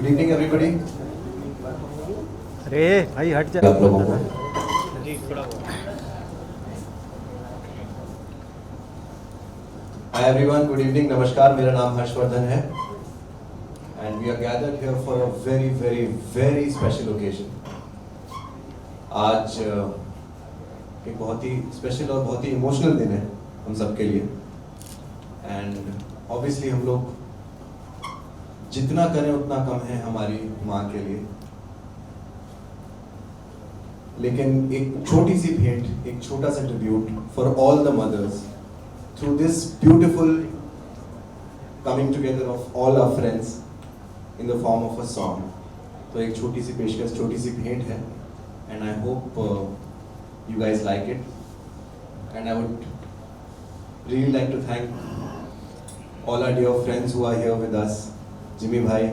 Good evening everybody. अरे भाई हट जा आप लोगों को हाय एवरीवन, गुड इवनिंग, नमस्कार। मेरा नाम हर्षवर्धन है and we are gathered here for a very very very special occasion. आज एक बहुत ही स्पेशल और बहुत ही इमोशनल दिन है हम सबके लिए एंड ऑब्वियसली हम लोग जितना करें उतना कम है हमारी माँ के लिए, लेकिन एक छोटी सी भेंट, एक छोटा सा tribute for all the mothers through this beautiful coming together of all our friends in the form of a song. तो एक छोटी सी पेशकश, छोटी सी भेंट है and I hope you guys like it and I would really like to thank all our dear friends who are here with us. Jimmy भाई,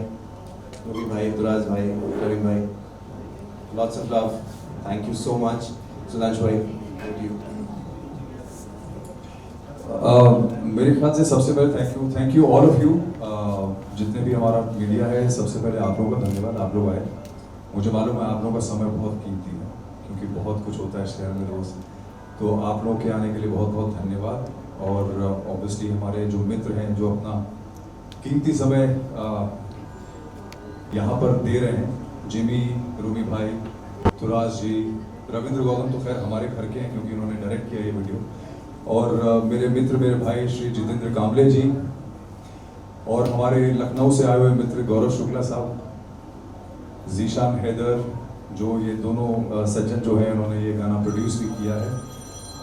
रूबी भाई, दुराज भाई, प्रवीण भाई, lots of love. Thank you so much. Sudhanshu भाई, thank you. मेरे ख्याल से सबसे पहले thank you all of you, जितने भी हमारा मीडिया है। सबसे पहले आप लोगों का धन्यवाद, आप लोग आए। मुझे मालूम है आप लोगों का समय बहुत कीमती है क्योंकि बहुत कुछ होता है शहर में रोज, तो आप लोगों के आने के लिए बहुत बहुत धन्यवाद। और ऑब्वियसली हमारे जो मित्र हैं जो अपना कीमती समय यहाँ पर दे रहे हैं, जिमी, रूमी भाई, तुराज जी, रविंद्र गौतम तो खैर हमारे घर के हैं क्योंकि उन्होंने डायरेक्ट किया ये वीडियो, और मेरे मित्र, मेरे भाई श्री जितेंद्र कांबले जी, और हमारे लखनऊ से आए हुए मित्र गौरव शुक्ला साहब, जीशान हैदर, जो ये दोनों सज्जन जो है उन्होंने ये गाना प्रोड्यूस भी किया है,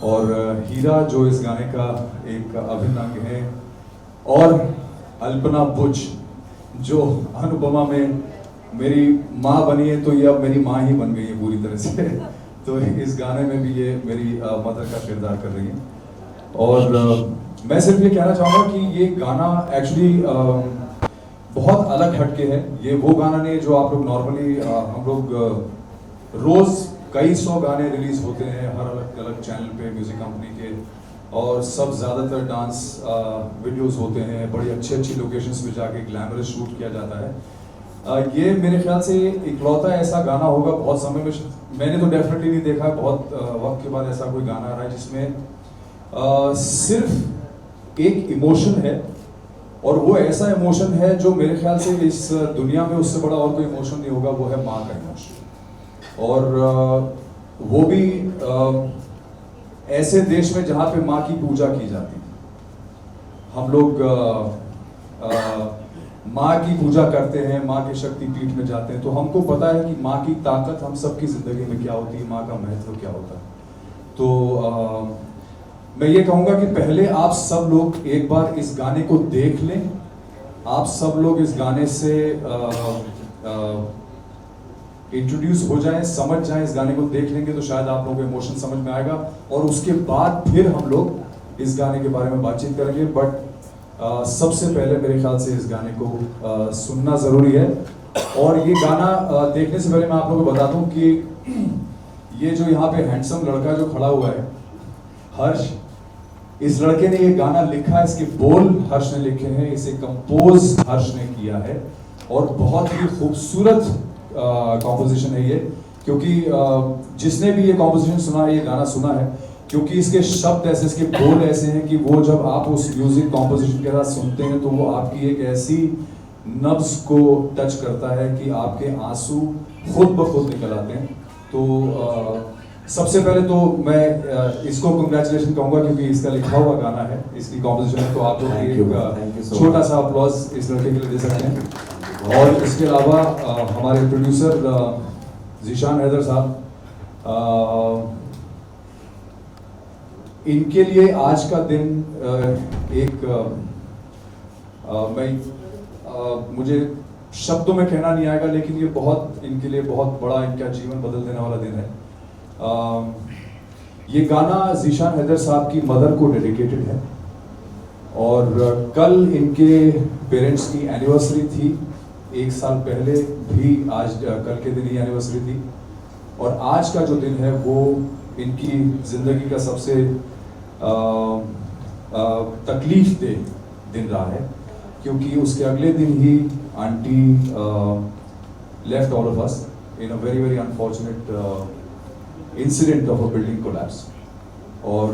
और हीरा जो इस गाने का एक अभिन्न अंग है, और अल्पना बुच जो अनुपमा में मेरी माँ बनी है, तो ये अब मेरी माँ ही बन गई है पूरी तरह से। तो इस गाने में भी ये मेरी मदर का किरदार कर रही है। और मैं सिर्फ ये कहना चाहूँगा कि ये गाना एक्चुअली बहुत अलग हटके है। ये वो गाना नहीं जो आप लोग नॉर्मली, हम लोग रोज़ कई 100 गाने रिलीज होते हैं हर अलग अलग चैनल पे म्यूज़िक कंपनी के, और सब ज़्यादातर डांस वीडियोस होते हैं, बड़ी अच्छी लोकेशंस पे जाके ग्लैमरस शूट किया जाता है। ये मेरे ख्याल से इकलौता ऐसा गाना होगा बहुत समय में, मैंने तो डेफिनेटली नहीं देखा, बहुत वक्त के बाद ऐसा कोई गाना आ रहा है जिसमें सिर्फ एक इमोशन है, और वो ऐसा इमोशन है जो मेरे ख्याल से इस दुनिया में उससे बड़ा और कोई इमोशन नहीं होगा, वो है माँ का इमोशन। और वो भी ऐसे देश में जहाँ पे माँ की पूजा की जाती है। हम लोग माँ की पूजा करते हैं, माँ के शक्तिपीठ में जाते हैं, तो हमको पता है कि माँ की ताकत हम सबकी ज़िंदगी में क्या होती है, माँ का महत्व क्या होता है। तो मैं ये कहूँगा कि पहले आप सब लोग एक बार इस गाने को देख लें, आप सब लोग इस गाने से इंट्रोड्यूस हो जाएं, समझ जाएं। इस गाने को देख लेंगे तो शायद आप लोगों को इमोशन समझ में आएगा, और उसके बाद फिर हम लोग इस गाने के बारे में बातचीत करेंगे। बट सबसे पहले मेरे ख्याल से इस गाने को सुनना ज़रूरी है। और ये गाना देखने से पहले मैं आप लोगों को बता दूं कि ये जो यहाँ पे हैंडसम लड़का जो खड़ा हुआ है, हर्ष, इस लड़के ने ये गाना लिखा है, इसके बोल हर्ष ने लिखे हैं, इसे कंपोज हर्ष ने किया है, और बहुत ही खूबसूरत कॉम्पोजिशन है ये। क्योंकि जिसने भी ये कॉम्पोजिशन सुना है, ये गाना सुना है, क्योंकि इसके शब्द ऐसे, इसके बोल ऐसे हैं कि वो जब आप उस म्यूजिक कॉम्पोजिशन के साथ सुनते हैं तो वो आपकी एक ऐसी नब्ज को टच करता है कि आपके आंसू खुद ब खुद निकल आते हैं। तो सबसे पहले तो मैं इसको कंग्रेचुलेशन कहूँगा क्योंकि इसका लिखा हुआ गाना है, इसकी कॉम्पोजिशन है, तो आप लोग एक छोटा सा अप्लॉज इस लड़के के लिए दे सकते हैं। और इसके अलावा हमारे प्रोड्यूसर जीशान हैदर साहब, इनके लिए आज का दिन मुझे शब्दों में कहना नहीं आएगा, लेकिन ये बहुत इनके लिए बहुत बड़ा, इनका जीवन बदल देने वाला दिन है। ये गाना जीशान हैदर साहब की मदर को डेडिकेटेड है, और कल इनके पेरेंट्स की एनिवर्सरी थी, 1 साल पहले भी आज कल के दिन ही एनिवर्सरी थी, और आज का जो दिन है वो इनकी ज़िंदगी का सबसे तकलीफ दे दिन रहा है, क्योंकि उसके अगले दिन ही auntie left all of us in a very very unfortunate incident of a building collapse. और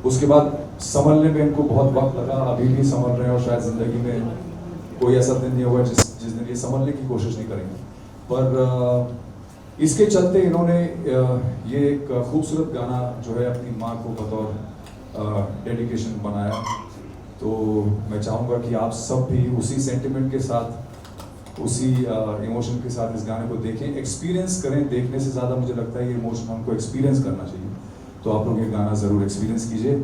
उसके बाद संभलने में इनको बहुत वक्त लगा, अभी भी संभल रहे हैं और शायद ज़िंदगी में कोई ऐसा दिन नहीं होगा जिस दिन ये संभलने की कोशिश नहीं करेंगे। पर इसके चलते इन्होंने ये एक खूबसूरत गाना जो है अपनी माँ को बतौर डेडिकेशन बनाया। तो मैं चाहूँगा कि आप सब भी उसी सेंटिमेंट के साथ, उसी इमोशन के साथ इस गाने को देखें, एक्सपीरियंस करें। देखने से ज़्यादा मुझे लगता है ये इमोशन हमको एक्सपीरियंस करना चाहिए। तो आप लोग ये गाना ज़रूर एक्सपीरियंस कीजिए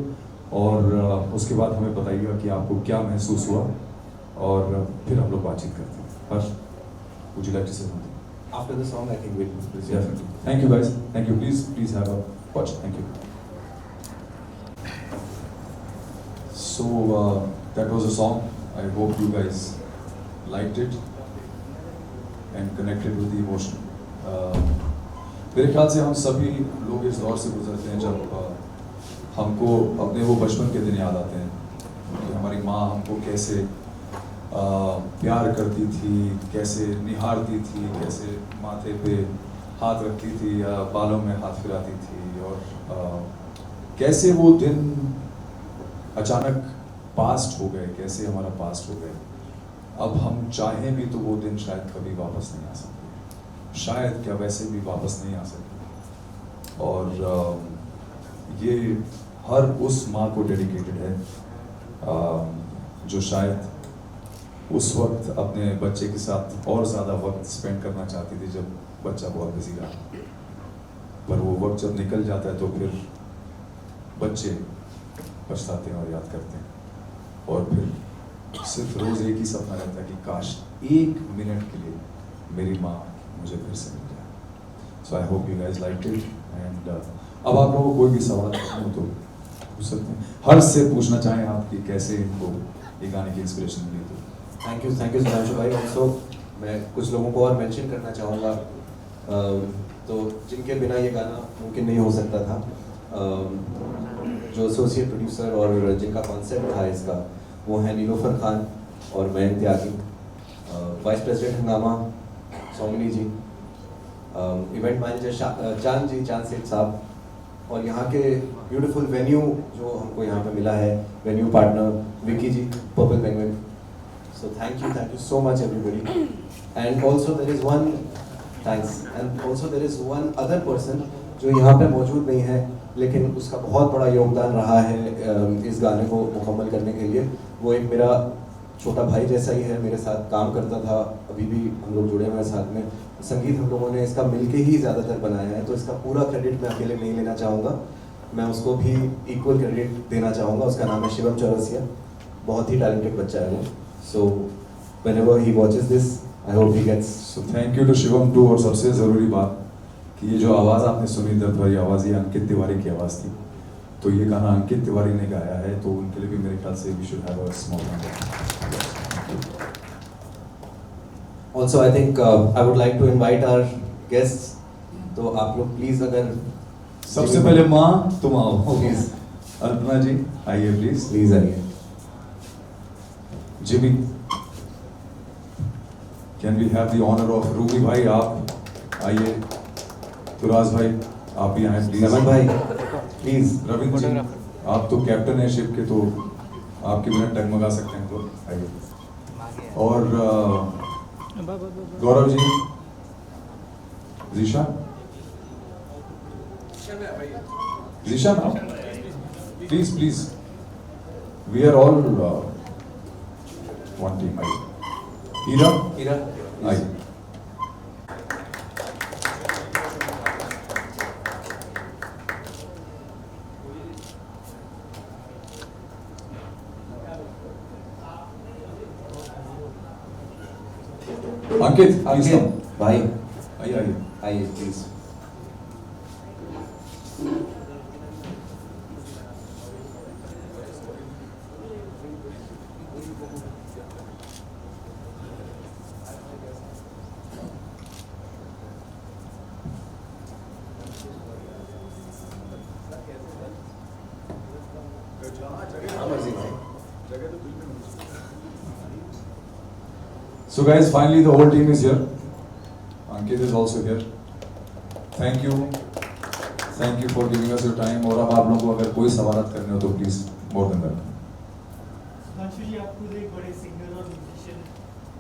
और उसके बाद हमें बताइएगा कि आपको क्या महसूस हुआ और फिर हम लोग बातचीत करते हैं। हर्ष, would you like to say something? After the song, I think we'll Definitely. Thank you guys. Thank you. Please have a watch. Thank you. So that was a song. I hope you guys liked it and connected with the emotion. मेरे ख्याल से हम सभी लोग इस दौर से गुजरते हैं जब हमको अपने वो बचपन के दिन याद आते हैं कि हमारी माँ हमको कैसे प्यार करती थी, कैसे निहारती थी, कैसे माथे पे हाथ रखती थी या बालों में हाथ फिराती थी, और कैसे वो दिन अचानक पास्ट हो गए, कैसे हमारा पास्ट हो गए। अब हम चाहें भी तो वो दिन शायद कभी वापस नहीं आ सकते, शायद क्या वैसे भी वापस नहीं आ सकते। और ये हर उस माँ को डेडिकेटेड है जो शायद उस वक्त अपने बच्चे के साथ और ज़्यादा वक्त स्पेंड करना चाहती थी जब बच्चा बहुत बिजी रहा। पर वो वक्त जब निकल जाता है तो फिर बच्चे पछताते हैं और याद करते हैं, और फिर सिर्फ रोज़ एक ही सपना रहता है कि काश एक मिनट के लिए मेरी माँ मुझे फिर से मिल जाए। So I hope you guys like it and अब आप लोगों को कोई भी सवाल हो तो पूछ सकते हैं। हर्ष से पूछना चाहें आप कि कैसे इनको ये गाने की इंस्पिरेशन मिली? तो थैंक यू सुधांशु भाई। ऑल्सो मैं कुछ लोगों को और मेंशन करना चाहूँगा तो जिनके बिना ये गाना मुमकिन नहीं हो सकता था। जो एसोसिएट प्रोड्यूसर और जिनका कॉन्सेप्ट था इसका, वो हैं नीलोफर खान और मयंक त्यागी, वाइस प्रेसिडेंट हंगामा सोमनी जी, इवेंट मैनेजर चांद सेठ साहब, और यहाँ के ब्यूटीफुल वेन्यू जो हमको यहाँ पे मिला है, venue partner Vicky ji, purple penguin. So thank you so much everybody. And also there is one other person जो यहाँ पे मौजूद नहीं है लेकिन उसका बहुत बड़ा योगदान रहा है इस गाने को मुकम्मल करने के लिए। वो एक मेरा छोटा भाई जैसा ही है, मेरे साथ काम करता था, अभी भी हम लोग जुड़े हुए हैं साथ में। संगीत हम लोगों ने इसका मिलके ही ज़्यादातर बनाया है, तो इसका पूरा क्रेडिट मैं अकेले नहीं लेना चाहूँगा, मैं उसको भी इक्वल क्रेडिट देना चाहूँगा। उसका नाम है शिवम चौरसिया, बहुत ही टैलेंटेड बच्चा है वो। So whenever he watches this, I hope he gets. So thank you to Shivam too। और सबसे ज़रूरी बात कि ये जो आवाज़ आपने सुनी, दर्द भरी आवाज़, ये अंकित तिवारी की आवाज़ थी। तो ये गाना अंकित तिवारी ने गाया है, तो उनके लिए भी मेरे ख्याल से we should have a small round। Also I think I would like to invite our guests। तो आप लोग प्लीज़ अगर सबसे पहले माँ तुम आओ प्लीज़। अल्पना जी आइए प्लीज़ आइए। Jimmy, can we have the honour of Ruby भाई, आप आइए। तुराज भाई आप भी आए प्लीज। रमन भाई प्लीज। रविंद्र जी आप तो कैप्टन है शिप के, तो आपके बिना टगमगा सकते हैं, तो आइए। और गौरव जी, जीशा ना please we are all one team। Heera आइए। अंकित भाई आइए please. So guys, finally the whole team is here. Ankit is also here. Thank you for giving us your time. और अब आप लोगों को अगर कोई सवालात करने हो तो please more than welcome. Sudhanshu ji, आप खुद एक बड़े सिंगर और म्यूजिशियन,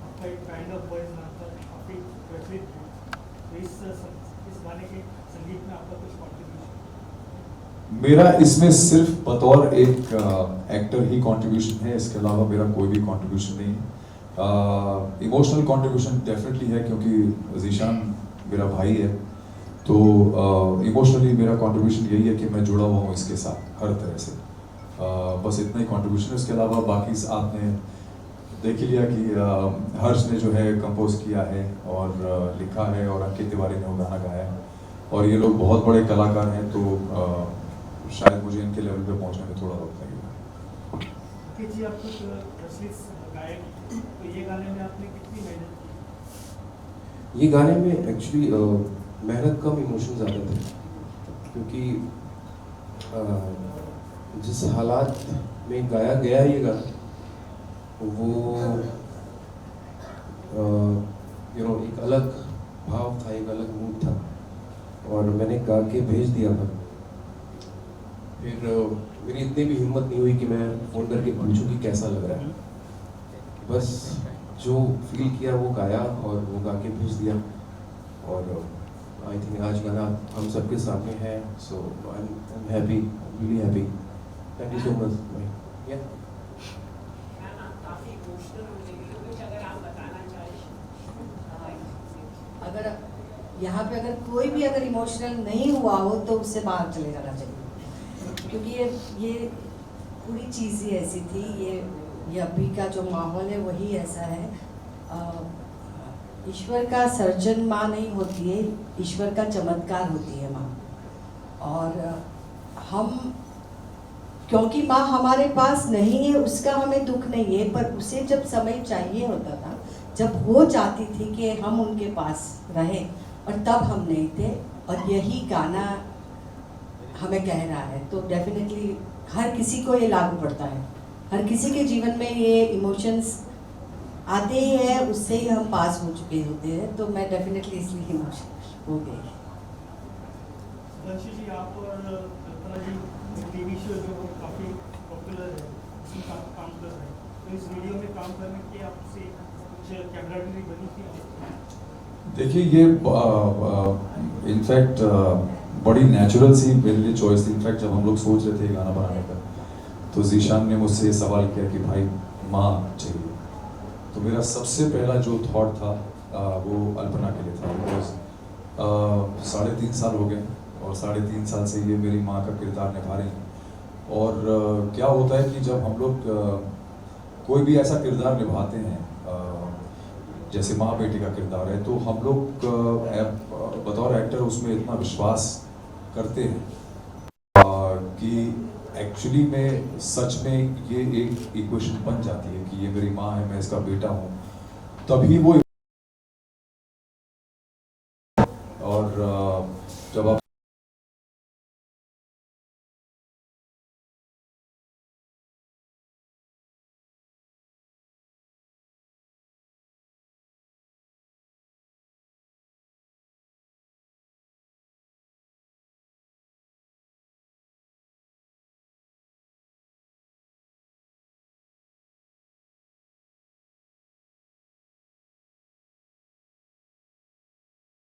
आपका एक काइंड ऑफ वॉइस नाम काफी प्रचलित है, तो इस गाने के संगीत में आपका कुछ कॉन्ट्रीब्यूशन? मेरा इसमें सिर्फ बतौर एक एक्टर ही कंट्रीब्यूशन है, इसके अलावा मेरा कोई भी कंट्रीब्यूशन नहीं है. इमोशनल कंट्रीब्यूशन डेफिनेटली है क्योंकि जीशान मेरा भाई है, तो इमोशनली मेरा कंट्रीब्यूशन यही है कि मैं जुड़ा हुआ हूँ इसके साथ हर तरह से. बस इतना ही कंट्रीब्यूशन है. इसके अलावा बाकी आपने देख ही लिया कि हर्ष ने जो है कंपोज किया है और लिखा है, और अंकित तिवारी ने वो गाना गाया है, और ये लोग बहुत बड़े कलाकार हैं, तो शायद मुझे इनके लेवल पे पहुंचने में थोड़ा वक्त लगेगा. अंकित जी, आप कुछ प्रचलित गायक, तो ये गाने में आपने कितनी मेहनत की? ये गाने में एक्चुअली मेहनत कम, इमोशन ज़्यादा थे, क्योंकि जिस हालात में गाया गया ये गाना, वो एक अलग भाव था, एक अलग मूड था, और मैंने गा के भेज दिया था. फिर मेरी इतनी भी हिम्मत नहीं हुई कि मैं फ़ोन करके पूछूं कि कैसा लग रहा है. बस जो फील किया वो गाया और वो गा के भेज दिया, और आई थिंक आज गाना हम सबके सामने है. So I am happy, really happy. Thank you so much. अगर यहाँ पे अगर कोई भी अगर इमोशनल नहीं हुआ हो तो उससे बाहर चले जाना चाहिए, क्योंकि ये पूरी चीज़ ही ऐसी थी. ये अभी का जो माहौल है वही ऐसा है. ईश्वर का सर्जन माँ नहीं होती है, ईश्वर का चमत्कार होती है माँ. और हम, क्योंकि माँ हमारे पास नहीं है उसका हमें दुख नहीं है, पर उसे जब समय चाहिए होता था, जब वो चाहती थी कि हम उनके पास रहें, और तब हम नहीं थे, और यही गाना हमें कह रहा है. तो डेफिनेटली हर किसी को ये लागू पड़ता है, हर किसी के जीवन में ये इमोशंस आते ही है, उससे ही हम पास हो चुके होते हैं. तो मैं डेफिनेटली इसलिए इमोशनल हो गई. सुधांशु जी, आप और कल्पना जी टीवी शो जो है काफ़ी पॉपुलर है, उसमें काम कर रहे हैं, तो इस वीडियो में काम करने की आपसे कुछ कैमरामेरी बनी थी? देखिए, ये इनफैक्ट बड़ी नेचुरल सी मेरे लिए चॉइस थी. इनफैक्ट जब हम लोग सोच रहे थे गाना बनाने का, तो जीशान ने मुझसे ये सवाल किया कि भाई माँ चाहिए. तो मेरा सबसे पहला जो थॉट था वो अल्पना के लिए था. बिकॉज 3.5 साल हो गए, और 3.5 साल से ये मेरी माँ का किरदार निभा रही हैं. और क्या होता है कि जब हम लोग कोई भी ऐसा किरदार निभाते हैं, जैसे माँ बेटी का किरदार है, तो हम लोग बतौर एक्टर उसमें इतना विश्वास करते हैं कि एक्चुअली में सच में ये एक इक्वेशन बन जाती है कि ये मेरी माँ है, मैं इसका बेटा हूँ, तभी वो. और जब आप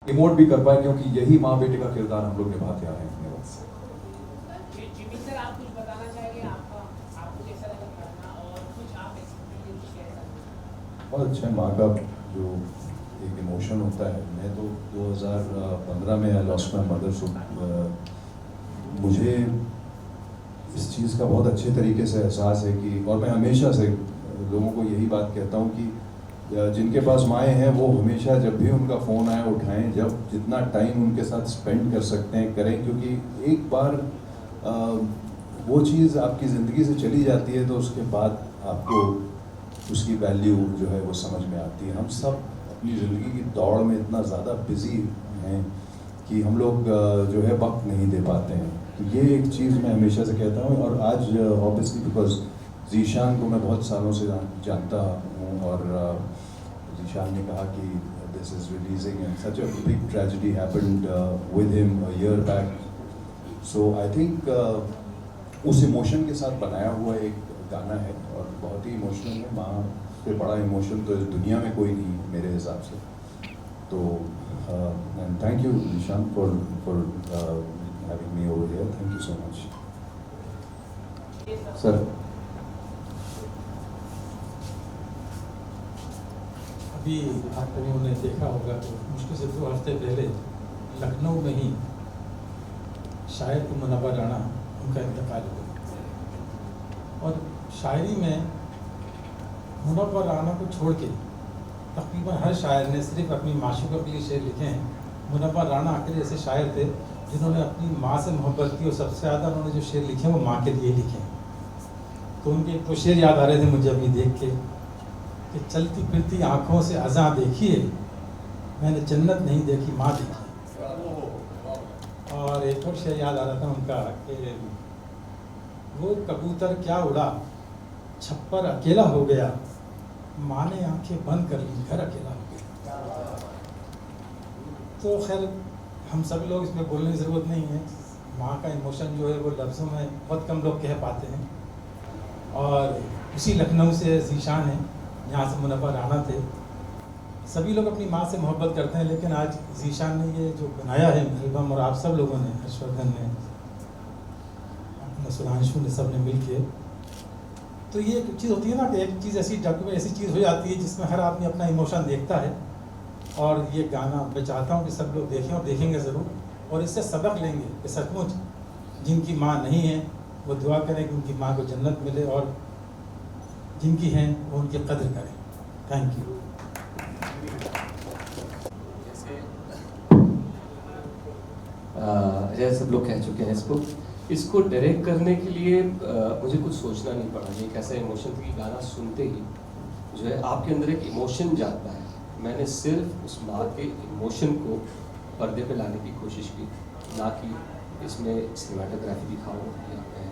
इमोट भी कर पाए, क्योंकि यही माँ बेटे का किरदार हम लोग निभाते आ रहे हैं अपने वक्त से. सर, आप कुछ बताना चाहेंगे, आपको कैसा लगा करना, और कुछ आप एक्सपीरियंस शेयर करना? बहुत अच्छा है. माँ का जो एक इमोशन होता है, मैं तो 2015 में आई लॉस्ट माय मदर, सो मुझे इस चीज़ का बहुत अच्छे तरीके से एहसास है कि, और मैं हमेशा से लोगों को यही बात कहता हूँ कि जिनके पास माएँ हैं वो हमेशा जब भी उनका फ़ोन आए उठाएं, जब जितना टाइम उनके साथ स्पेंड कर सकते हैं करें, क्योंकि एक बार वो चीज़ आपकी ज़िंदगी से चली जाती है तो उसके बाद आपको उसकी वैल्यू जो है वो समझ में आती है. हम सब अपनी ज़िंदगी की दौड़ में इतना ज़्यादा बिज़ी हैं कि हम लोग जो है वक्त नहीं दे पाते हैं. तो ये एक चीज़ मैं हमेशा से कहता हूँ. और आज ऑब्वियसली बिकॉज जीशान को मैं बहुत सालों से जानता हूँ, और जीशान ने कहा कि this is releasing and such a big tragedy happened with him a year back, so I think उस इमोशन के साथ बनाया हुआ एक गाना है और बहुत ही इमोशनल है। माँ से बड़ा इमोशन तो इस दुनिया में कोई नहीं है मेरे हिसाब से। तो and thank you Zeeshan for having me over here, thank you so much sir. अभी आप लोगों ने देखा होगा तो मुश्किल से 2 हफ्ते पहले लखनऊ में ही शायर मुनव्वर राणा उनका इंतकाल हो गया और शायरी में मुनव्वर राणा को छोड़ के तकरीबन हर शायर ने सिर्फ अपनी माशूक़ों के लिए शेर लिखे हैं। मुनव्वर राणा अकेले ऐसे शायर थे जिन्होंने अपनी माँ से मोहब्बत की और सबसे ज़्यादा उन्होंने जो शेर लिखे हैं वो माँ के लिए लिखे हैं। तो उनके एक तो शेर याद आ रहे थे मुझे अभी देख के कि चलती फिरती आँखों से अज़ां देखिए, मैंने जन्नत नहीं देखी माँ देखी। और एक और शेर याद आ रहा था उनका कि वो कबूतर क्या उड़ा, छप्पर अकेला हो गया, माँ ने आंखें बंद कर ली, घर अकेला हो गया। तो खैर हम सब लोग इसमें बोलने की ज़रूरत नहीं है। माँ का इमोशन जो है वो लफ्ज़ों में बहुत कम लोग कह पाते हैं। और उसी लखनऊ से जीशान है, यहाँ से मुनव्वर राणा थे। सभी लोग अपनी माँ से मोहब्बत करते हैं, लेकिन आज जीशान ने ये जो बनाया है एल्बम, और आप सब लोगों ने, हर्षवर्धन ने, सुधांशु ने, सब ने मिल के, तो ये एक चीज़ होती है ना कि एक चीज़ ऐसी डॉक्यूमेंट ऐसी चीज़ हो जाती है जिसमें हर आदमी अपना इमोशन देखता है। और ये गाना मैं चाहता हूँ कि सब लोग देखें और देखेंगे ज़रूर, और इससे सबक लेंगे कि सचमुच जिनकी माँ नहीं है वो दुआ करें कि उनकी माँ को जन्नत मिले, और जिनकी हैं वो उनकी कदर करें। Thank you. जैसे सब लोग कह चुके हैं, इसको डायरेक्ट करने के लिए मुझे कुछ सोचना नहीं पड़ा। ये एक ऐसा इमोशन था कि गाना सुनते ही जो है आपके अंदर एक इमोशन जागता है। मैंने सिर्फ उस माँ के इमोशन को पर्दे पे लाने की कोशिश की, ना कि इसमें सिनेमाटोग्राफी दिखाऊं या मैं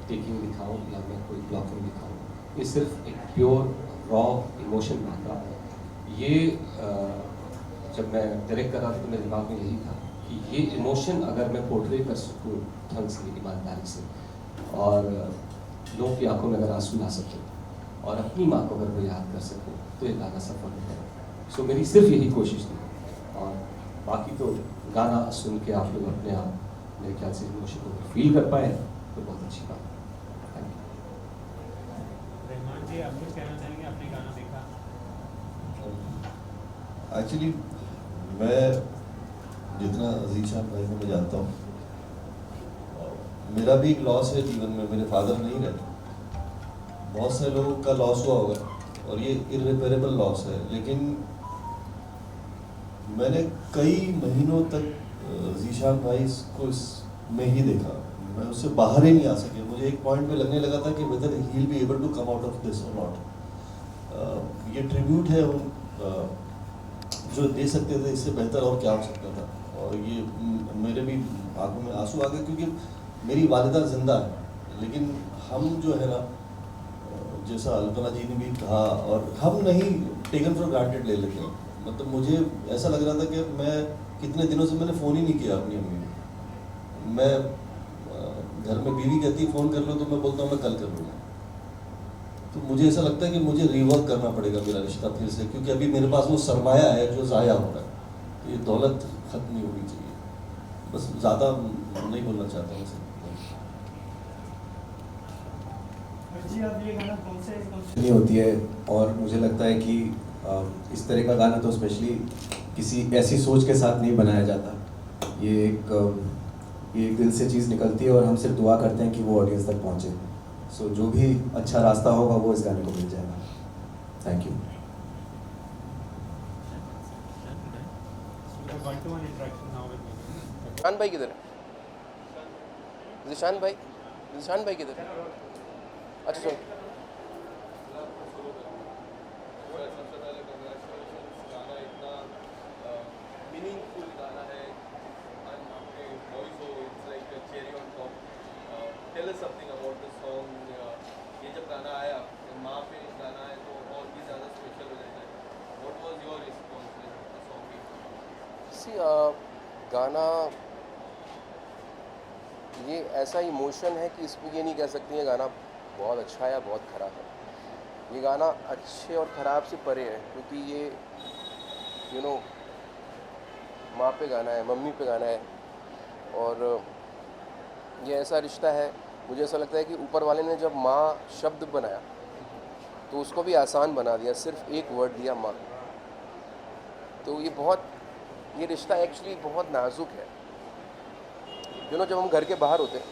टेकिंग दिखाऊं या मैं कोई ब्लॉकिंग दिखाऊं। ये सिर्फ एक प्योर रॉ इमोशन था। ये जब मैं डायरेक्ट कर रहा था तो मेरे दिमाग में यही था कि ये इमोशन अगर मैं पोर्ट्रे कर सकूँ ढंग से, ईमानदारी से, और लोगों की आंखों में अगर आंसू ला सकूँ और अपनी माँ को अगर मैं याद कर सकूँ तो ये गाना सफल हो गया। सो मेरी सिर्फ यही कोशिश थी, और बाकी तो गाना सुन के आप लोग अपने आप मेरे ख्याल से इमोशन को फील कर पाए तो बहुत अच्छी बात है। Thank you. रहमान जी, आप कुछ कहना चाहेंगे? आपने गाना देखा? एक्चुअली मैं जितना जीशान भाई को मैं जानता हूँ, मेरा भी एक लॉस है जीवन में। मेरे फादर नहीं रहते, बहुत से लोगों का लॉस हुआ होगा और ये इररिपेरेबल लॉस है। लेकिन मैंने कई महीनों तक जीशान भाई को में ही देखा, मैं उससे बाहर ही नहीं आ सके। मुझे एक पॉइंट पे लगने लगा था कि whether he will be able to come out of this और नॉट। ये ट्रिब्यूट है उन जो दे सकते थे, इससे बेहतर और क्या हो सकता था। और ये मेरे भी आंखों में आंसू आ गए, क्योंकि मेरी वालिदा जिंदा है, लेकिन हम जो है ना, जैसा अल्पना जी ने भी कहा, और हम नहीं टेकन फॉर ग्रांटेड ले लेते हैं। मतलब मुझे ऐसा लग रहा था कि मैं कितने दिनों से मैंने फ़ोन ही नहीं किया अपनी अम्मी को। मैं घर में बीवी कहती है फ़ोन कर लो, तो मैं बोलता हूँ मैं कल कर लूँगा। तो मुझे ऐसा लगता है कि मुझे रिवर्क करना पड़ेगा मेरा रिश्ता फिर से, क्योंक't अभी मेरे पास वो सरमाया है जो ज़ाया हो रहा है। तो ये दौलत ख़त्म नहीं होनी चाहिए। बस ज़्यादा नहीं बोलना चाहता हूँ इसे। जी, आप ये गाना कौन से नहीं होती है, और मुझे लगता है कि इस तरह का गाना तो स्पेशली किसी ऐसी सोच के साथ नहीं बनाया जाता। ये एक दिल से चीज़ निकलती है, और हम सिर्फ दुआ करते हैं कि वो ऑडियंस तक पहुँचे। सो जो भी अच्छा रास्ता होगा वो इस गाने को मिल जाएगा। Thank you. जीशान भाई किधर है? जीशान भाई किधर है? अच्छा सुन, मीनिंगफुल गाना है, आपके वॉइस हो, it's like a cherry on top. Tell us something about the song. ये जब गाना आया, माँ पे गाना है तो और भी ज़्यादा स्पेशल हो जाता है। व्हाट सी गाना ये ऐसा इमोशन है कि इसमें ये नहीं कह सकती है गाना बहुत अच्छा है या बहुत ख़राब है। ये गाना अच्छे और ख़राब से परे है, क्योंकि ये माँ पे गाना है, मम्मी पे गाना है, और ये ऐसा रिश्ता है। मुझे ऐसा लगता है कि ऊपर वाले ने जब माँ शब्द बनाया तो उसको भी आसान बना दिया, सिर्फ एक वर्ड दिया माँ। तो ये रिश्ता एक्चुअली बहुत नाजुक है। जब हम घर के बाहर होते हैं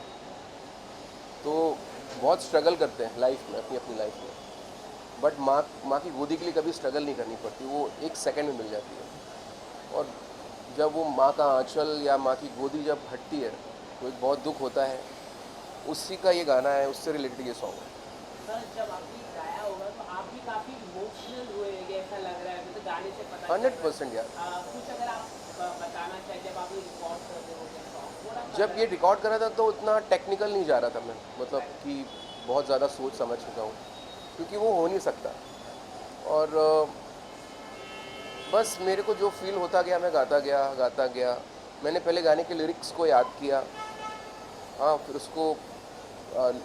तो बहुत स्ट्रगल करते हैं लाइफ में, अपनी लाइफ में, बट माँ की गोदी के लिए कभी स्ट्रगल नहीं करनी पड़ती, वो एक सेकंड में मिल जाती है। और जब वो माँ का आंचल या माँ की गोदी जब हटती है तो एक बहुत दुख होता है। उसी का ये गाना है, उससे रिलेटेड ये सॉन्ग है। सर, जब आपने गाया होगा तो आप भी काफ़ी इमोशनल हुए होंगे, ऐसा लग रहा है, तो गाने से पता 100% यार। कुछ अगर आप बताना चाहें, जब आप ये रिकॉर्ड करते हो जब ये रिकॉर्ड कर रहा था तो उतना टेक्निकल नहीं जा रहा था मैं, मतलब कि बहुत ज़्यादा सोच समझ चुका हूँ, क्योंकि वो हो नहीं सकता। और बस मेरे को जो फील होता गया मैं गाता गया। मैंने पहले गाने के लिरिक्स को याद किया, हाँ, फिर उसको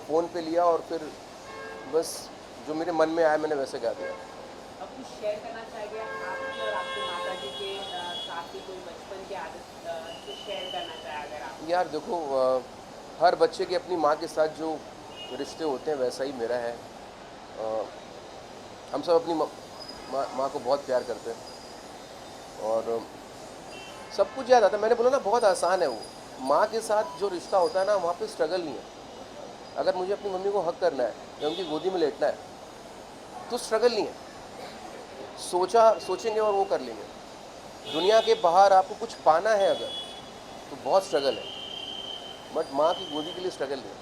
फ़ोन पे लिया, और फिर बस जो मेरे मन में आया मैंने वैसे गा दिया। अब कुछ शेयर करना चाहिए आपकी और आपके माता जी के साथ की कोई बचपन की आदत कुछ शेयर करना चाहे अगर आप? यार देखो, हर बच्चे के अपनी माँ के साथ जो रिश्ते होते हैं वैसा ही मेरा है। हम सब अपनी माँ को बहुत प्यार करते हैं और सब कुछ याद आता है। मैंने बोला ना, बहुत आसान है वो। माँ के साथ जो रिश्ता होता है ना, वहाँ पे स्ट्रगल नहीं है। अगर मुझे अपनी मम्मी को हक करना है या उनकी गोदी में लेटना है तो स्ट्रगल नहीं है। सोचेंगे और वो कर लेंगे। दुनिया के बाहर आपको कुछ पाना है अगर, तो बहुत स्ट्रगल है, बट माँ की गोदी के लिए स्ट्रगल नहीं है।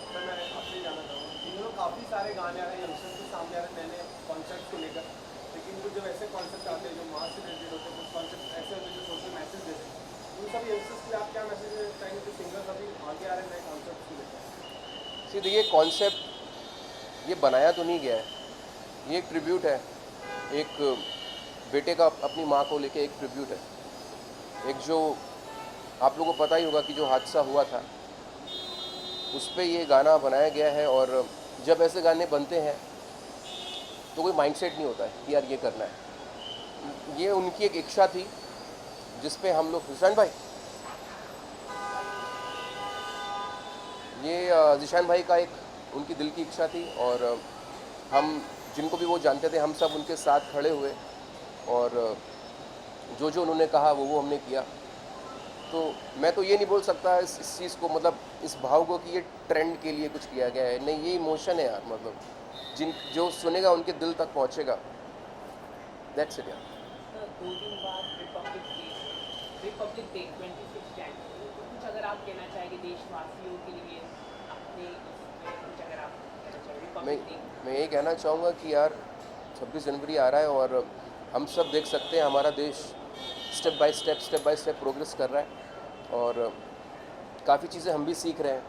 सर, मैं आपसे जानना चाहूँगा, काफ़ी सारे गाने आ रहे हैं यंगस्टर्स के सामने आ रहे हैं नए कॉन्सेप्ट को लेकर, लेकिन कुछ जब ऐसे कॉन्सेप्ट आते हैं जो माँ से रिलेटेड होते हैं, कुछ कॉन्सेप्ट ऐसे होते हैं जो सोशल मैसेज देते हैं, उन सब यंगस्टर्स के लिए आप क्या मैसेज देना चाहेंगे जो सिंगर्स अभी आगे आ रहे हैं नए कॉन्सेप्ट को लेकर? सी देखिए, कॉन्सेप्ट ये बनाया तो नहीं गया है, ये एक ट्रिब्यूट है, एक बेटे का अपनी माँ को लेके एक ट्रिब्यूट है। एक जो आप लोगों को पता ही होगा कि जो हादसा हुआ था उस पर ये गाना बनाया गया है। और जब ऐसे गाने बनते हैं तो कोई माइंडसेट नहीं होता है कि यार ये करना है। ये उनकी एक इच्छा थी जिस पे हम लोग, जिशान भाई, ये जिशान भाई का एक उनकी दिल की इच्छा थी, और हम जिनको भी वो जानते थे हम सब उनके साथ खड़े हुए, और जो जो उन्होंने कहा वो हमने किया। तो मैं तो ये नहीं बोल सकता इस चीज़ को, मतलब इस भाव को, कि ये ट्रेंड के लिए कुछ किया गया है। नहीं, ये इमोशन है यार, मतलब जो सुनेगा उनके दिल तक पहुंचेगा। दैट्स इट यार। 2 दिन बाद रिपब्लिक डे 26 जनवरी, तो कुछ अगर आप कहना चाहेंगे देशवासियों के लिए अपने कुछ अगर आप कहना चाहेंगे रिपब्लिक डे? मैं ये कहना चाहूँगा कि यार 26 जनवरी आ रहा है और हम सब देख सकते हैं हमारा देश स्टेप बाय स्टेप प्रोग्रेस कर रहा है, और काफ़ी चीज़ें हम भी सीख रहे हैं।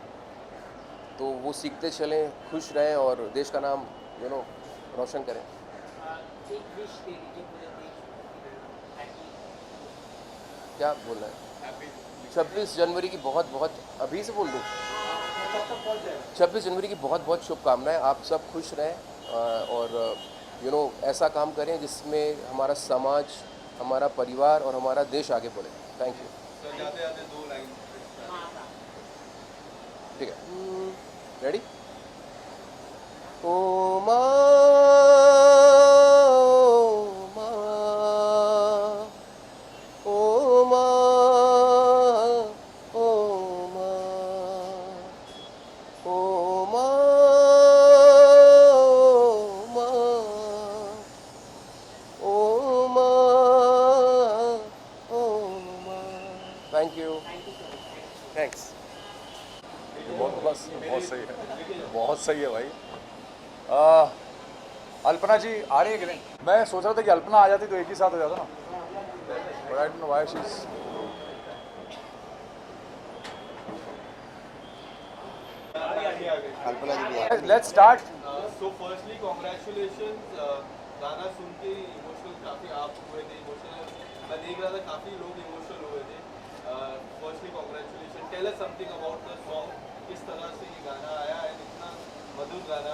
तो वो सीखते चलें, खुश रहें और देश का नाम रोशन करें। एक विश दे दीजिए पूरे देश को। क्या बोलना है? 26 जनवरी की बहुत अभी से बोल दूँ? 26 जनवरी की बहुत शुभकामनाएं। आप सब खुश रहें और ऐसा काम करें जिसमें हमारा समाज, हमारा परिवार और हमारा देश आगे बढ़े। Thank you. सर, जाते 2 लाइन। ठीक है, रेडी? ओ माँ, ओ माँ, ओ माँ, ओ माँ, ओ माँ। Thank you. थैंक्स। बहुत सही है भाई। अल्पना जी आ रही है कि नहीं? मैं सोच रहा था कि अल्पना आ जाती तो एक ही साथ हो जाता ना। But I don't know why she's... Alpana ji Let's start. So firstly, congratulations गाना सुन के इमोशनल काफ़ी आप हुए थे, इमोशनल मैं देख रहा था, काफ़ी लोग इमोशनल हुए थे. Firstly congratulation, tell us something about the song, किस तरह से ये गाना आया है, इतना मधुर गाना.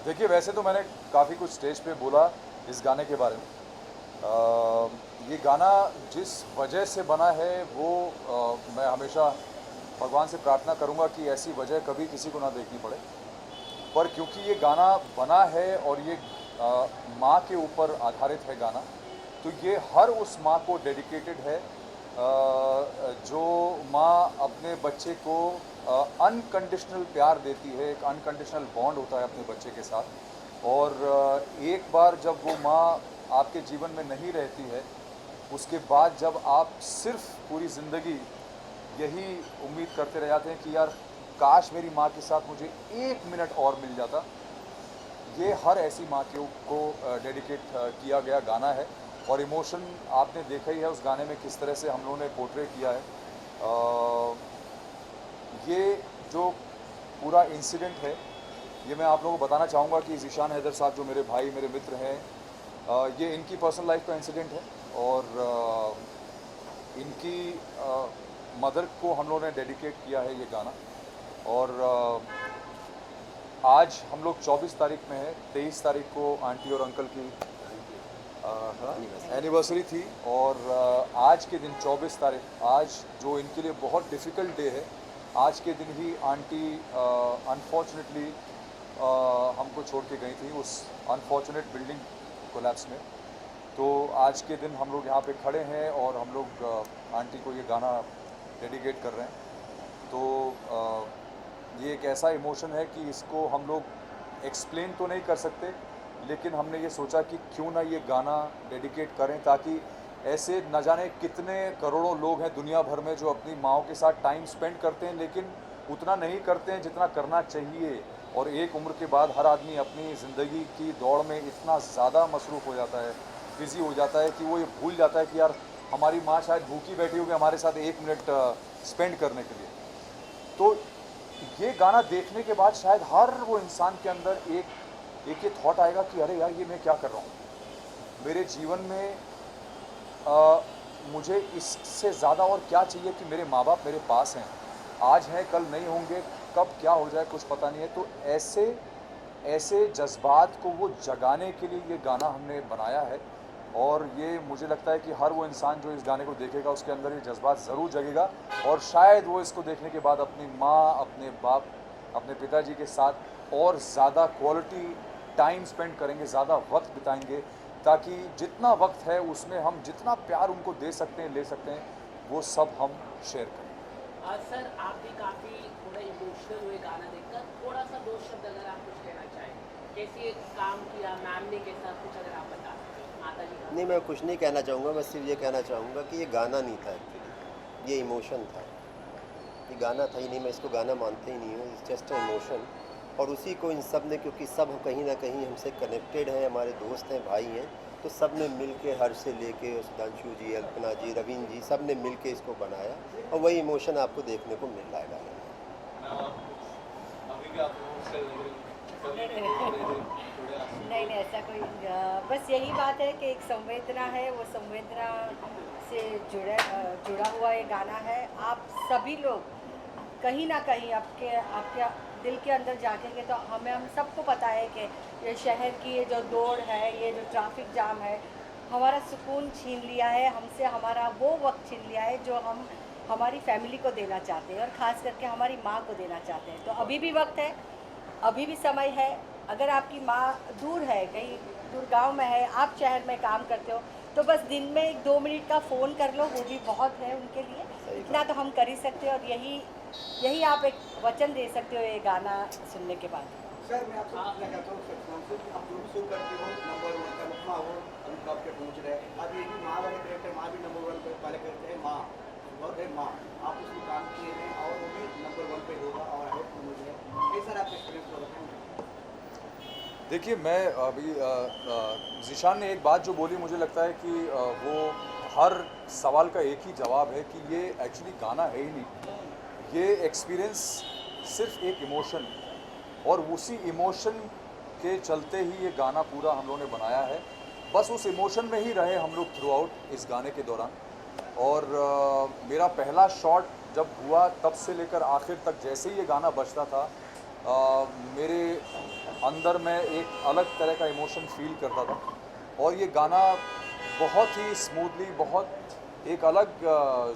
देखिए, वैसे तो मैंने काफ़ी कुछ स्टेज पे बोला इस गाने के बारे में. ये गाना जिस वजह से बना है वो मैं हमेशा भगवान से प्रार्थना करूंगा कि ऐसी वजह कभी किसी को ना देखनी पड़े. पर क्योंकि ये गाना बना है और ये माँ के ऊपर आधारित है गाना, तो ये हर उस माँ को डेडिकेटेड है जो माँ अपने बच्चे को अनकंडीशनल प्यार देती है. एक अनकंडीशनल बॉन्ड होता है अपने बच्चे के साथ, और एक बार जब वो माँ आपके जीवन में नहीं रहती है, उसके बाद जब आप सिर्फ पूरी ज़िंदगी यही उम्मीद करते रह जाते हैं कि यार काश मेरी माँ के साथ मुझे 1 मिनट और मिल जाता. ये हर ऐसी माँ को डेडिकेट किया गया गाना है. और इमोशन आपने देखा ही है उस गाने में किस तरह से हम लोगों ने पोर्ट्रे किया है. ये जो पूरा इंसिडेंट है ये मैं आप लोगों को बताना चाहूँगा कि ज़ीशान हैदर साहब जो मेरे भाई मेरे मित्र हैं, ये इनकी पर्सनल लाइफ का इंसिडेंट है. और इनकी मदर को हम लोगों ने डेडिकेट किया है ये गाना. और आज हम लोग 24 तारीख में है, 23 तारीख को आंटी और अंकल की एनिवर्सरी थी. और आज के दिन 24 तारीख, आज जो इनके लिए बहुत डिफ़िकल्ट डे है, आज के दिन ही आंटी अनफॉर्चुनेटली हमको छोड़ के गई थी उस अनफॉर्चुनेट बिल्डिंग कोलैप्स में. तो आज के दिन हम लोग यहाँ पे खड़े हैं और हम लोग आंटी को ये गाना डेडिकेट कर रहे हैं. तो ये एक ऐसा इमोशन है कि इसको हम लोग एक्सप्लेन तो नहीं कर सकते, लेकिन हमने ये सोचा कि क्यों ना ये गाना डेडिकेट करें, ताकि ऐसे न जाने कितने करोड़ों लोग हैं दुनिया भर में जो अपनी माँओं के साथ टाइम स्पेंड करते हैं, लेकिन उतना नहीं करते हैं जितना करना चाहिए. और एक उम्र के बाद हर आदमी अपनी ज़िंदगी की दौड़ में इतना ज़्यादा मसरूफ़ हो जाता है, बिज़ी हो जाता है कि वो ये भूल जाता है कि यार हमारी माँ शायद भूखी बैठी होगी हमारे साथ 1 मिनट स्पेंड करने के लिए. तो ये गाना देखने के बाद शायद हर वो इंसान के अंदर एक ये थॉट आएगा कि अरे यार ये मैं क्या कर रहा हूँ मेरे जीवन में. मुझे इससे ज़्यादा और क्या चाहिए कि मेरे माँ बाप मेरे पास हैं, आज हैं कल नहीं होंगे, कब क्या हो जाए कुछ पता नहीं है. तो ऐसे जज्बात को वो जगाने के लिए ये गाना हमने बनाया है. और ये मुझे लगता है कि हर वो इंसान जो इस गाने को देखेगा उसके अंदर ये जज्बात ज़रूर जगेगा, और शायद वो इसको देखने के बाद अपनी माँ, अपने बाप, अपने पिताजी के साथ और ज़्यादा क्वालिटी टाइम स्पेंड करेंगे, ज़्यादा वक्त बिताएंगे, ताकि जितना वक्त है उसमें हम जितना प्यार उनको दे सकते हैं, ले सकते हैं, वो सब हम शेयर करें. सर, आप भी काफ़ी थोड़ा इमोशनल हुए गाना देखकर, थोड़ा सा 2 शब्द अगर आप कुछ कहना चाहें, कैसे काम किया मैम ने, कैसा कुछ अगर आप बता सकते. माता जी. नहीं, मैं कुछ नहीं कहना चाहूँगा, बस सिर्फ ये कहना चाहूँगा कि ये गाना नहीं था एक्चुअली, ये इमोशन था. ये गाना था ही नहीं, मैं इसको गाना मानते ही नहीं हूँ, इट्स जस्ट अ इमोशन. और उसी को इन सब ने, क्योंकि सब कहीं ना कहीं हमसे कनेक्टेड हैं, हमारे दोस्त हैं, भाई हैं, तो सब ने मिल के, हर से लेके सुधांशु जी, अल्पना जी, रवीन जी, सब ने मिल के इसको बनाया, और वही इमोशन आपको देखने को मिल रहा है गाने में. नहीं, ऐसा कोई बस यही बात है कि एक संवेदना है, वो संवेदना से जुड़ा हुआ ये गाना है. आप सभी लोग कहीं ना कहीं आपके दिल के अंदर झांकेंगे तो हम सबको पता है कि ये शहर की ये जो दौड़ है, ये जो ट्रैफिक जाम है, हमारा सुकून छीन लिया है हमसे, हमारा वो वक्त छीन लिया है जो हम हमारी फैमिली को देना चाहते हैं, और ख़ास करके हमारी माँ को देना चाहते हैं. तो अभी भी वक्त है, अभी भी समय है. अगर आपकी माँ दूर है, कहीं दूर गांव में है, आप शहर में काम करते हो, तो बस दिन में 1-2 मिनट का फ़ोन कर लो, वो भी बहुत है उनके लिए. इतना तो हम कर ही सकते हो, और यही आप एक वचन दे सकते हो ये गाना सुनने के बाद. सर, मैं आपसे पूछना चाहता हूँ, आप जो शो करते हो नंबर 1 का माँ हो, अभी टॉप पे पहुँच रहे हैं. अब ये भी माँ वाले करेक्टर, माँ भी नंबर 1 पे पहले करते हैं, माँ और है माँ, आप उसमें काम किए हैं और वो भी नंबर 1 पे होगा, और आई होप मुझे कैसा आपका एक्सपीरियंस को बताएंगे. देखिए, मैं अभी ज़ीशान ने एक बात जो बोली, मुझे लगता है कि वो हर सवाल का एक ही जवाब है कि ये एक्चुअली गाना है ही नहीं, ये एक्सपीरियंस सिर्फ एक इमोशन. और उसी इमोशन के चलते ही ये गाना पूरा हम लोगों ने बनाया है। बस उस इमोशन में ही रहे हम लोग थ्रू आउट इस गाने के दौरान। और मेरा पहला शॉट जब हुआ तब से लेकर आखिर तक जैसे ही ये गाना बजता था मेरे अंदर में एक अलग तरह का इमोशन फील करता था। और ये गाना बहुत ही स्मूथली, बहुत एक अलग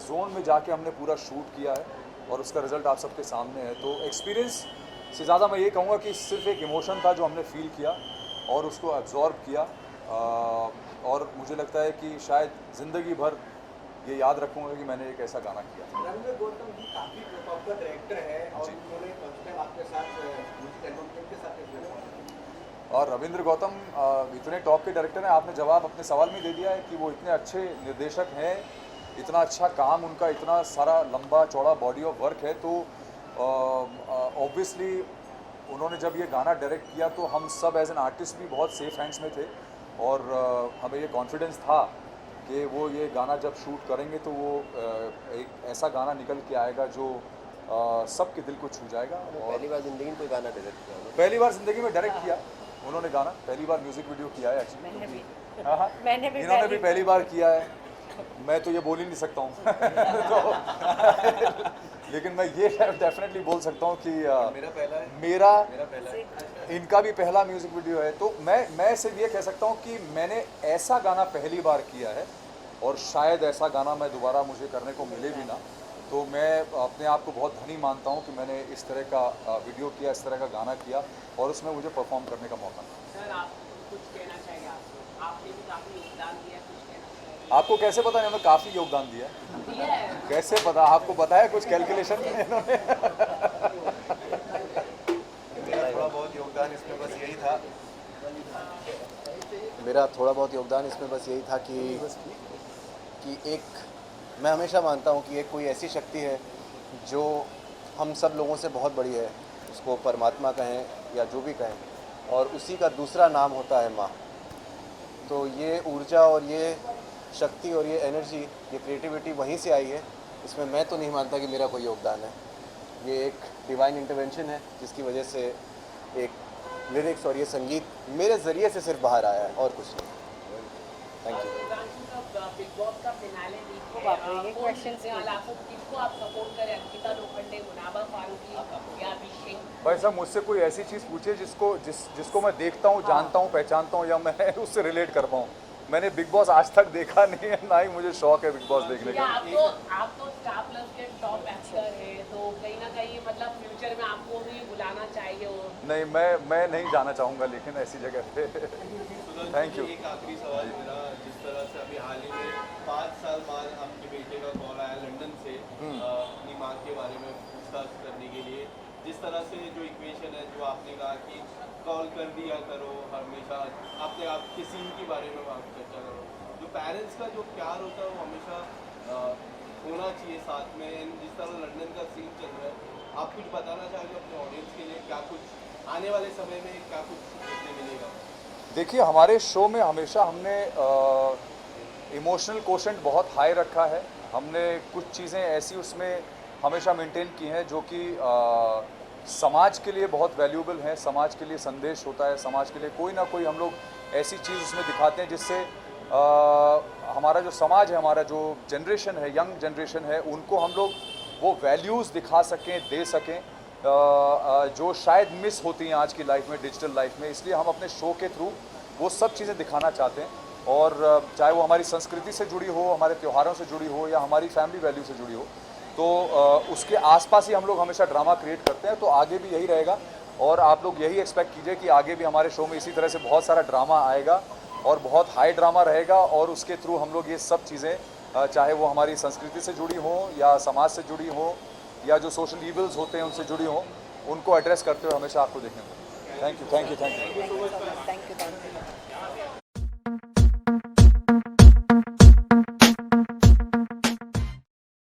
जोन में जाके हमने पूरा शूट किया है और उसका रिज़ल्ट आप सबके सामने है। तो एक्सपीरियंस से ज़्यादा मैं ये कहूँगा कि सिर्फ एक इमोशन था जो हमने फील किया और उसको एब्जॉर्ब किया। और मुझे लगता है कि शायद ज़िंदगी भर ये याद रखूँगा कि मैंने एक ऐसा गाना किया था। रविंद्र गौतम जी काफ़ी पॉपुलर डायरेक्टर है और उन्होंने फर्स्ट टाइम आपके साथ म्यूजिक एल्बम के साथ और रविंद्र गौतम इतने टॉप के डायरेक्टर हैं, आपने जवाब अपने सवाल में दे दिया है कि वो इतने अच्छे निर्देशक हैं, इतना अच्छा काम उनका, इतना सारा लंबा चौड़ा बॉडी ऑफ वर्क है। तो ऑब्वियसली उन्होंने जब ये गाना डायरेक्ट किया तो हम सब एज एन आर्टिस्ट भी बहुत सेफ हैंड्स में थे और हमें ये कॉन्फिडेंस था कि वो ये गाना जब शूट करेंगे तो वो एक ऐसा गाना निकल के आएगा जो सबके दिल को छू जाएगा। और पहली बार ज़िंदगी में कोई गाना डायरेक्ट किया उन्होंने? पहली बार ज़िंदगी में डायरेक्ट किया उन्होंने गाना, पहली बार म्यूज़िक वीडियो किया है एक्चुअली। हाँ, इन्होंने भी पहली बार किया है। मैं तो ये बोल ही नहीं सकता हूँ तो लेकिन मैं ये डेफिनेटली बोल सकता हूँ कि मेरा इनका भी पहला म्यूज़िक वीडियो है। तो मैं सिर्फ ये कह सकता हूँ कि मैंने ऐसा गाना पहली बार किया है और शायद ऐसा गाना मैं दोबारा मुझे करने को मिले भी ना। तो मैं अपने आप को बहुत धनी मानता हूँ कि मैंने इस तरह का वीडियो किया, इस तरह का गाना किया और उसमें मुझे परफॉर्म करने का मौका मिला। सर आप कुछ कहना चाहिए? आपने भी काफ़ी योगदान दिया, कुछ कहना चाहिए? आपको कैसे पता इन्होंने काफ़ी योगदान दिया है? कैसे पता? आपको पता है कुछ कैलकुलेशन इन्होंने? मेरा थोड़ा बहुत योगदान इसमें बस यही था कि एक मैं हमेशा मानता हूँ कि एक कोई ऐसी शक्ति है जो हम सब लोगों से बहुत बड़ी है, उसको परमात्मा कहें या जो भी कहें, और उसी का दूसरा नाम होता है माँ। तो ये ऊर्जा और ये शक्ति और ये एनर्जी, ये क्रिएटिविटी वहीं से आई है। इसमें मैं तो नहीं मानता कि मेरा कोई योगदान है। ये एक डिवाइन इंटरवेंशन है जिसकी वजह से एक लिरिक्स और ये संगीत मेरे ज़रिए से सिर्फ बाहर आया है और कुछ नहीं। Thank you. बिग बॉस का फिनाले किसको आप सपोर्ट करें? अंकिता लोखंडे, मुनाबा फारूकी या अभिषेक? भाई साहब मुझसे कोई ऐसी चीज़ पूछे जिसको मैं देखता हूँ, जानता हूँ, पहचानता हूँ या मैं उससे रिलेट कर पाऊँ। मैंने बिग बॉस आज तक देखा नहीं है, ना ही मुझे शौक है बिग बॉस देखने का। आप तो स्टार प्लस के टॉप एक्टर हैं, तो कहीं ना कहीं मतलब फ्यूचर में आपको भी बुलाना चाहिए। नहीं, मैं नहीं जाना चाहूँगा लेकिन ऐसी जगह पे। Thank you. एक आखिरी सवाल मेरा, जिस तरह से अभी हाल ही में 5 साल बाद आपके बेटे का कॉल आया लंदन से अपनी माँ के बारे में पूछताछ करने के लिए, जिस तरह से जो इक्वेशन है जो आपने कहा कि कॉल कर दिया करो, हमेशा अपने आप के सीन के बारे में आप चर्चा करो, जो पेरेंट्स का जो प्यार होता है वो हमेशा होना चाहिए साथ में। जिस तरह लंदन का सीन चल रहा है, आप कुछ बताना चाहोगे अपने ऑडियंस के लिए, क्या कुछ आने वाले समय में क्या कुछ देखने मिलेगा? देखिए, हमारे शो में हमेशा हमने इमोशनल कोशेंट बहुत हाई रखा है। हमने कुछ चीज़ें ऐसी उसमें हमेशा मेंटेन की हैं जो कि समाज के लिए बहुत वैल्यूएबल हैं, समाज के लिए संदेश होता है, समाज के लिए कोई ना कोई हम लोग ऐसी चीज़ उसमें दिखाते हैं जिससे हमारा जो समाज है, हमारा जो जनरेशन है, यंग जनरेशन है, उनको हम लोग वो वैल्यूज़ दिखा सकें, दे सकें जो शायद मिस होती हैं आज की लाइफ में, डिजिटल लाइफ में। इसलिए हम अपने शो के थ्रू वो सब चीज़ें दिखाना चाहते हैं और चाहे वो हमारी संस्कृति से जुड़ी हो, हमारे त्योहारों से जुड़ी हो या हमारी फैमिली वैल्यू से जुड़ी हो, तो उसके आसपास ही हम लोग हमेशा ड्रामा क्रिएट करते हैं। तो आगे भी यही रहेगा और आप लोग यही एक्सपेक्ट कीजिए कि आगे भी हमारे शो में इसी तरह से बहुत सारा ड्रामा आएगा और बहुत हाई ड्रामा रहेगा और उसके थ्रू हम लोग ये सब चीज़ें चाहे वो हमारी संस्कृति से जुड़ी हो या समाज से जुड़ी हो या जो सोशल इविल्स होते हैं उनसे जुड़ी हो, उनको एड्रेस करते हुए हमेशा आपको देखने को। Thank you.